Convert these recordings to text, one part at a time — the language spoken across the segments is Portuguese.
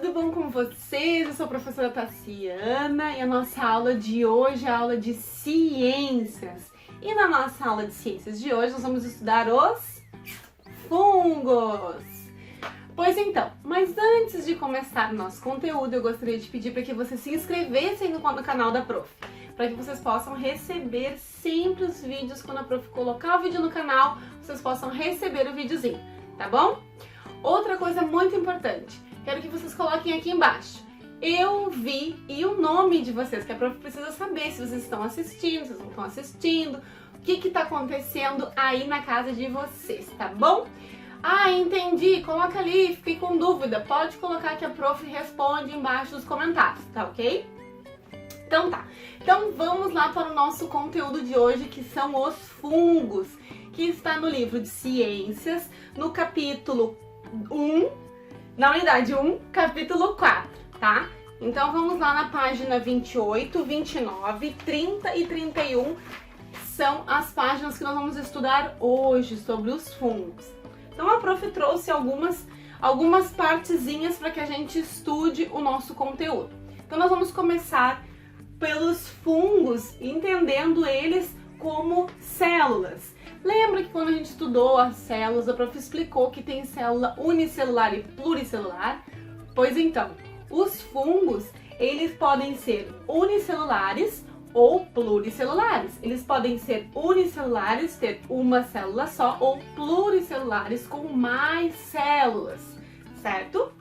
tudo bom com vocês? Eu sou a professora Tassiana e a nossa aula de hoje é a aula de ciências. E na nossa aula de ciências de hoje nós vamos estudar os fungos. Pois então, mas antes de começar o nosso conteúdo, eu gostaria de pedir para que vocês se inscrevessem no canal da Prof, para que vocês possam receber sempre os vídeos. Quando a Prof colocar o vídeo no canal, vocês possam receber o videozinho, tá bom? Outra coisa muito importante, quero que vocês coloquem aqui embaixo eu vi e o nome de vocês, que a Prof precisa saber se vocês estão assistindo, se vocês não estão assistindo, o que está acontecendo aí na casa de vocês, tá bom? Ah, entendi, coloca ali, fiquei com dúvida, pode colocar que a Prof responde embaixo nos comentários, tá ok? Então tá, então vamos lá para o nosso conteúdo de hoje, que são os fungos, que está no livro de Ciências, no capítulo 1, na unidade 1, capítulo 4, tá? Então vamos lá na página 28, 29, 30 e 31, são as páginas que nós vamos estudar hoje sobre os fungos. Então a Prof trouxe algumas partezinhas para que a gente estude o nosso conteúdo. Então nós vamos começar pelos fungos, entendendo eles como células. Lembra que quando a gente estudou as células, a Prof explicou que tem célula unicelular e pluricelular? Pois então, os fungos, eles podem ser unicelulares ou pluricelulares. Eles podem ser unicelulares, ter uma célula só, ou pluricelulares com mais células, certo?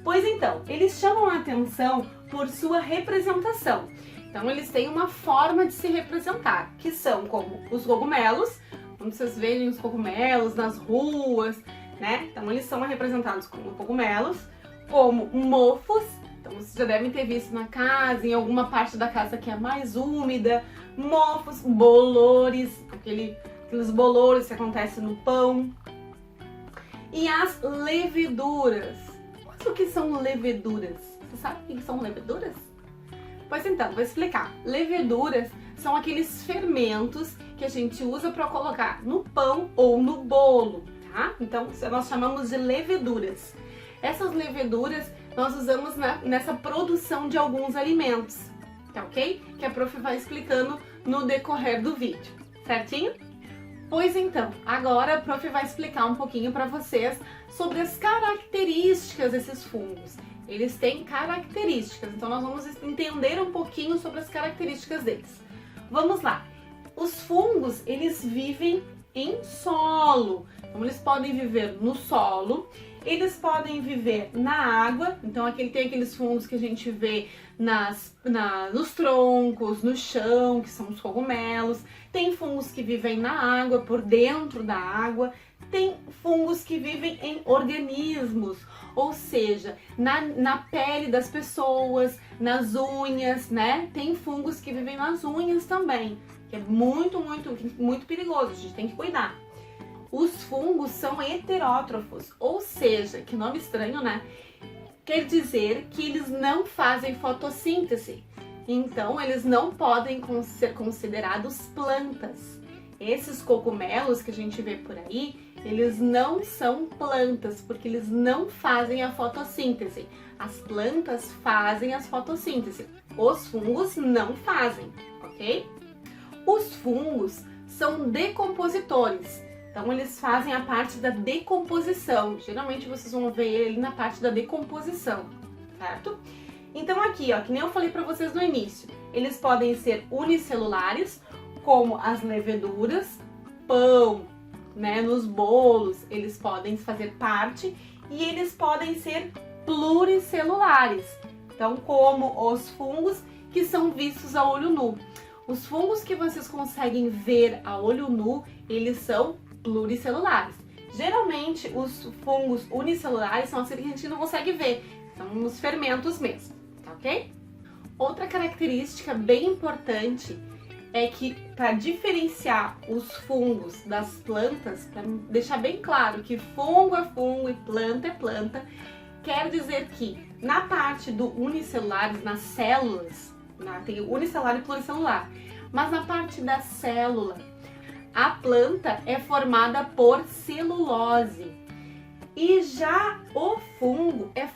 Pois então, eles chamam a atenção por sua representação. Então, eles têm uma forma de se representar, que são como os cogumelos. Quando vocês veem os cogumelos nas ruas, né? Então eles são representados como cogumelos, como mofos. Então vocês já devem ter visto na casa, em alguma parte da casa que é mais úmida. Mofos, bolores, aqueles bolores que acontecem no pão. E as leveduras. Mas o que são leveduras? Você sabe o que são leveduras? Pois então, vou explicar. Leveduras são aqueles fermentos que a gente usa para colocar no pão ou no bolo, tá? Então, nós chamamos de leveduras. Essas leveduras nós usamos nessa produção de alguns alimentos, tá ok? Que a Prof vai explicando no decorrer do vídeo, certinho? Pois então, agora a Prof vai explicar um pouquinho para vocês sobre as características desses fungos. Eles têm características, então nós vamos entender um pouquinho sobre as características deles. Vamos lá. Os fungos, eles vivem em solo. Então eles podem viver no solo, eles podem viver na água. Então tem aqueles fungos que a gente vê nos troncos, no chão, que são os cogumelos. Tem fungos que vivem na água, por dentro da água. Tem fungos que vivem em organismos, ou seja, na pele das pessoas, nas unhas, né? Tem fungos que vivem nas unhas também, que é muito, muito, muito perigoso, a gente tem que cuidar. Os fungos são heterótrofos, ou seja, que nome estranho, né? Quer dizer que eles não fazem fotossíntese, então eles não podem ser considerados plantas. Esses cogumelos que a gente vê por aí, eles não são plantas, porque eles não fazem a fotossíntese. As plantas fazem a fotossíntese, os fungos não fazem, ok? Os fungos são decompositores, então eles fazem a parte da decomposição. Geralmente vocês vão ver ele na parte da decomposição, certo? Então aqui, ó, que nem eu falei para vocês no início, eles podem ser unicelulares, como as leveduras, pão, né, nos bolos, eles podem fazer parte, e eles podem ser pluricelulares, então como os fungos que são vistos a olho nu. Os fungos que vocês conseguem ver a olho nu, eles são pluricelulares. Geralmente os fungos unicelulares são aqueles que a gente não consegue ver, são os fermentos mesmo, tá ok? Outra característica bem importante é que, para diferenciar os fungos das plantas, para deixar bem claro que fungo é fungo e planta é planta, quer dizer que na parte do unicelular, nas células, tem unicelular e pluricelular, mas na parte da célula, a planta é formada por celulose. E já o fungo é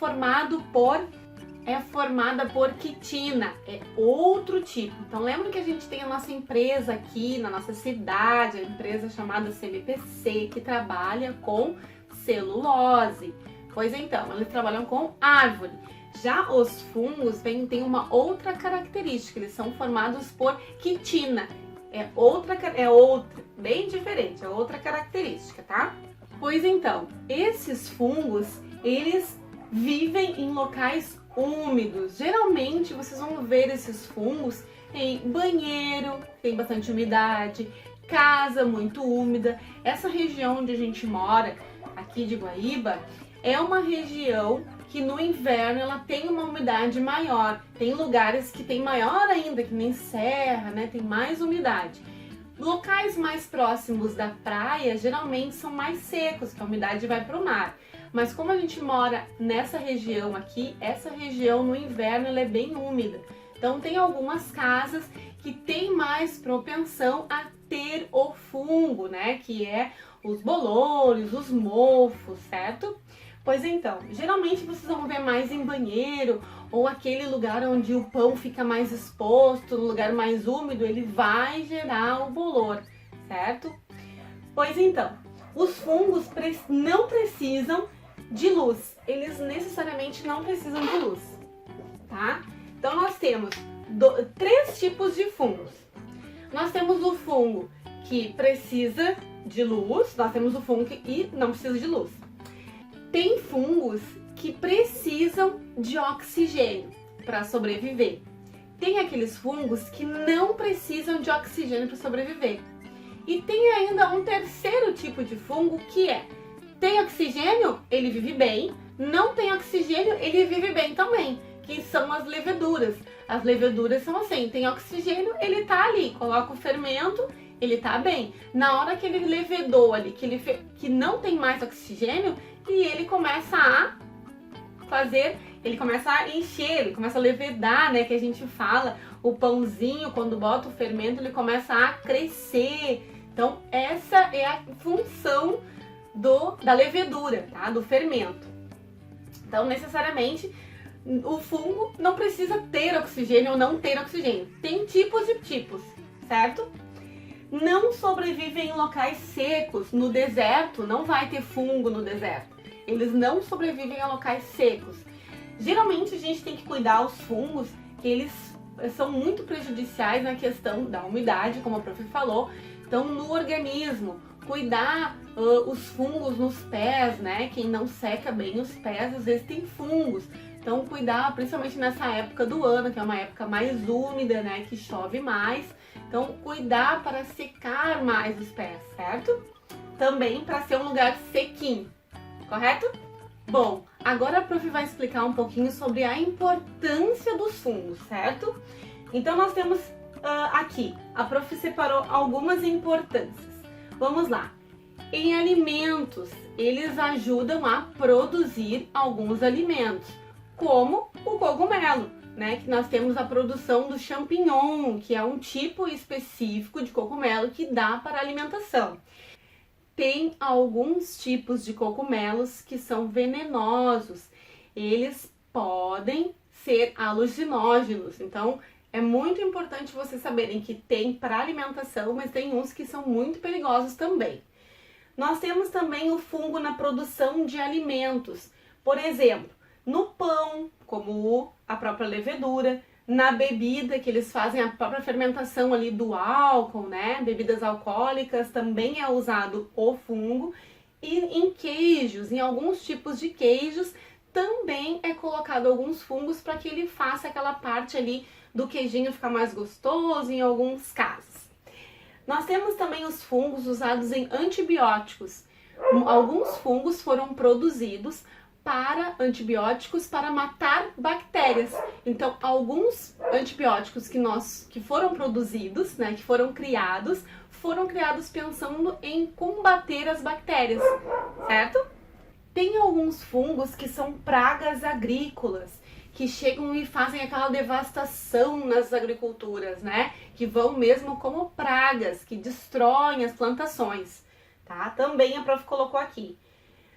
formada por quitina, é outro tipo. Então lembra que a gente tem a nossa empresa aqui na nossa cidade, a empresa chamada CMPC, que trabalha com celulose. Pois então, eles trabalham com árvore. Já os fungos têm uma outra característica, eles são formados por quitina. É outra, bem diferente, é outra característica, tá? Pois então, esses fungos, eles vivem em locais úmidos. Geralmente vocês vão ver esses fungos em banheiro, tem bastante umidade, casa muito úmida. Essa região onde a gente mora, aqui de Guaíba, é uma região que no inverno ela tem uma umidade maior. Tem lugares que tem maior ainda, que nem serra, né? Tem mais umidade. Locais mais próximos da praia geralmente são mais secos, que a umidade vai para o mar. Mas como a gente mora nessa região aqui, essa região no inverno ela é bem úmida. Então tem algumas casas que tem mais propensão a ter o fungo, né? Que é os bolores, os mofos, certo? Pois então, geralmente vocês vão ver mais em banheiro ou aquele lugar onde o pão fica mais exposto, no lugar mais úmido, ele vai gerar o bolor, certo? Pois então, os fungos não precisam de luz, eles necessariamente não precisam de luz, tá? Então nós temos três tipos de fungos. Nós temos o fungo que precisa de luz, nós temos o fungo que não precisa de luz. Tem fungos que precisam de oxigênio para sobreviver. Tem aqueles fungos que não precisam de oxigênio para sobreviver. E tem ainda um terceiro tipo de fungo que tem oxigênio, ele vive bem, não tem oxigênio, ele vive bem também, que são as leveduras. As leveduras são assim, tem oxigênio, ele tá ali, coloca o fermento, ele tá bem. Na hora que ele levedou ali, que não tem mais oxigênio, e ele começa a encher, ele começa a levedar, né, que a gente fala, o pãozinho, quando bota o fermento, ele começa a crescer. Então, essa é a função da levedura, tá, do fermento. Então, necessariamente, o fungo não precisa ter oxigênio ou não ter oxigênio. Tem tipos e tipos, certo? Não sobrevivem em locais secos, no deserto, não vai ter fungo no deserto. Eles não sobrevivem a locais secos. Geralmente a gente tem que cuidar os fungos, que eles são muito prejudiciais na questão da umidade, como a prof falou. Então no organismo, cuidar os fungos nos pés, né? Quem não seca bem os pés, às vezes tem fungos. Então cuidar, principalmente nessa época do ano, que é uma época mais úmida, né? Que chove mais. Então cuidar para secar mais os pés, certo? Também para ser um lugar sequinho. Correto? Bom, agora a prof vai explicar um pouquinho sobre a importância dos fungos, certo? Então nós temos aqui, a prof separou algumas importâncias. Vamos lá. Em alimentos, eles ajudam a produzir alguns alimentos, como o cogumelo, né? Que nós temos a produção do champignon, que é um tipo específico de cogumelo que dá para alimentação. Tem alguns tipos de cogumelos que são venenosos. Eles podem ser alucinógenos. Então, é muito importante vocês saberem que tem para alimentação, mas tem uns que são muito perigosos também. Nós temos também o fungo na produção de alimentos. Por exemplo, no pão, como a própria levedura, na bebida, que eles fazem a própria fermentação ali do álcool, né? Bebidas alcoólicas, também é usado o fungo. E em queijos, em alguns tipos de queijos, também é colocado alguns fungos para que ele faça aquela parte ali do queijinho ficar mais gostoso, em alguns casos. Nós temos também os fungos usados em antibióticos. Alguns fungos foram produzidos para antibióticos para matar bactérias. Então, alguns antibióticos que foram produzidos, né, que foram criados pensando em combater as bactérias, certo? Tem alguns fungos que são pragas agrícolas, que chegam e fazem aquela devastação nas agriculturas, né? Que vão mesmo como pragas, que destroem as plantações, tá? Também a prof colocou aqui.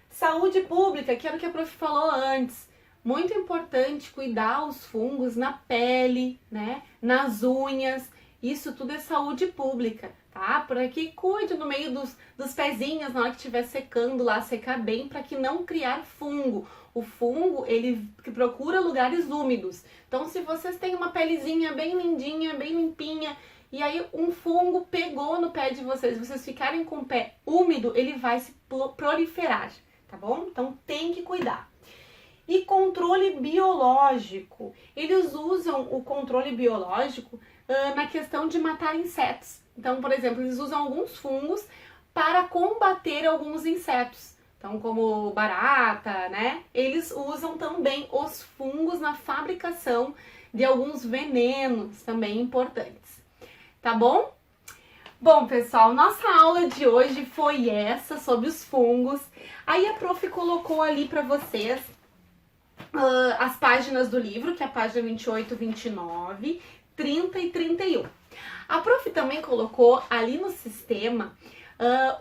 Saúde pública, que era o que a prof falou antes. Muito importante cuidar os fungos na pele, né? Nas unhas. Isso tudo é saúde pública, tá? Por aqui, cuide no meio dos pezinhos na hora que estiver secando lá, secar bem para que não criar fungo. O fungo, ele procura lugares úmidos. Então, se vocês têm uma pelezinha bem lindinha, bem limpinha, e aí um fungo pegou no pé de vocês ficarem com o pé úmido, ele vai se proliferar, tá bom? Então, tem que cuidar. E controle biológico. Eles usam o controle biológico na questão de matar insetos. Então, por exemplo, eles usam alguns fungos para combater alguns insetos. Então, como barata, né? Eles usam também os fungos na fabricação de alguns venenos também importantes. Tá bom? Bom, pessoal, nossa aula de hoje foi essa, sobre os fungos. Aí a prof colocou ali para vocês as páginas do livro, que é a página 28, 29, 30 e 31. A prof também colocou ali no sistema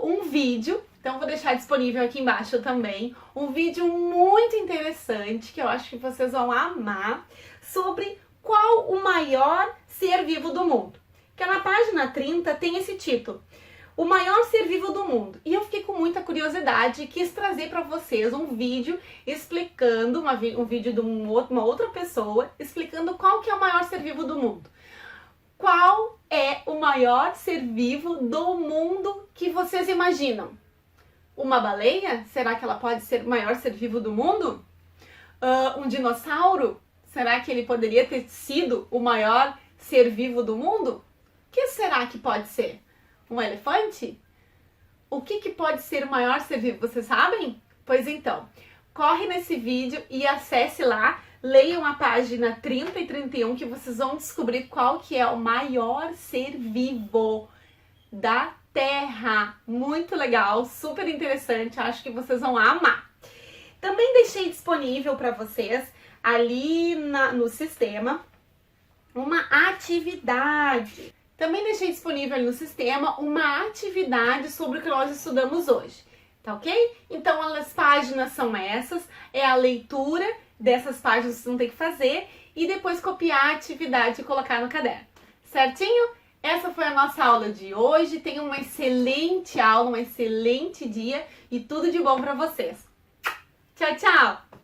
um vídeo, então vou deixar disponível aqui embaixo também, um vídeo muito interessante, que eu acho que vocês vão amar, sobre qual o maior ser vivo do mundo. Que na página 30 tem esse título, o maior ser vivo do mundo. E eu fiquei com muita curiosidade e quis trazer para vocês um vídeo explicando, um vídeo de uma outra pessoa, explicando qual que é o maior ser vivo do mundo. Qual é o maior ser vivo do mundo que vocês imaginam? Uma baleia? Será que ela pode ser o maior ser vivo do mundo? Um dinossauro? Será que ele poderia ter sido o maior ser vivo do mundo? O que será que pode ser? Um elefante? O que pode ser o maior ser vivo? Vocês sabem? Pois então, corre nesse vídeo e acesse lá, leiam a página 30 e 31 que vocês vão descobrir qual que é o maior ser vivo da Terra. Muito legal, super interessante, acho que vocês vão amar. Também deixei disponível para vocês ali no sistema uma atividade. Também deixei disponível ali no sistema uma atividade sobre o que nós estudamos hoje, tá ok? Então as páginas são essas, é a leitura dessas páginas que vocês vão ter que fazer e depois copiar a atividade e colocar no caderno, certinho? Essa foi a nossa aula de hoje, tenham uma excelente aula, um excelente dia e tudo de bom para vocês. Tchau, tchau!